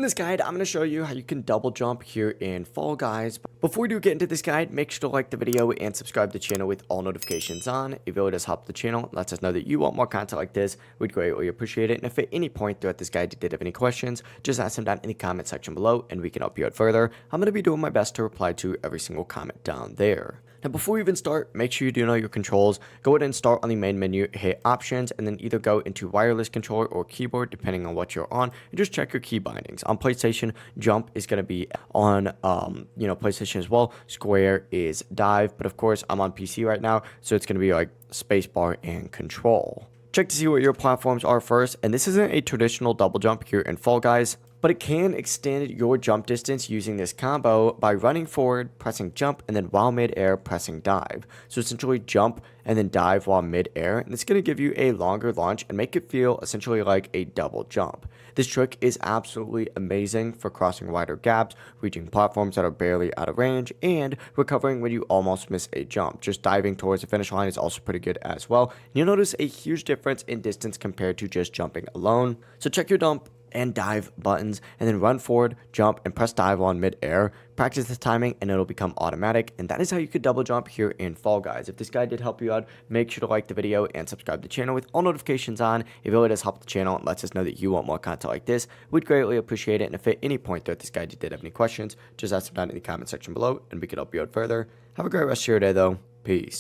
In this guide, I'm going to show you how you can double jump here in Fall Guys. Before we do get into this guide, make sure to like the video and subscribe to the channel with all notifications on. It really does help the channel, lets us know that you want more content like this. We'd greatly appreciate it. And if at any point throughout this guide you did have any questions, just ask them down in the comment section below and we can help you out further. I'm going to be doing my best to reply to every single comment down there. Now, before we even start, make sure you do know your controls. Go ahead and start on the main menu, hit options, and then either go into wireless controller or keyboard, depending on what you're on, and just check your key bindings. On PlayStation, jump is going to be on, PlayStation as well. Square is dive, but of course, I'm on PC right now, so it's going to be like spacebar and control. Check to see what your platforms are first, and this isn't a traditional double jump here in Fall Guys, but it can extend your jump distance using this combo by running forward, pressing jump, and then while mid-air, pressing dive. So essentially jump and then dive while mid-air, and it's going to give you a longer launch and make it feel essentially like a double jump. This trick is absolutely amazing for crossing wider gaps, reaching platforms that are barely out of range, and recovering when you almost miss a jump. Just diving towards the finish line is also pretty good as well. And you'll notice a huge difference in distance compared to just jumping alone. So check your jump and dive buttons, and then run forward, jump, and press dive on mid-air. Practice this timing and it'll become automatic, and that is how you could double jump here in Fall Guys. If this guide did help you out, make sure to like the video and subscribe to the channel with all notifications on. It really does help the channel and lets us know that you want more content like this. We'd greatly appreciate it, and if at any point throughout this guide you did have any questions, just ask them down in the comment section below and we can help you out further. Have a great rest of your day though. Peace.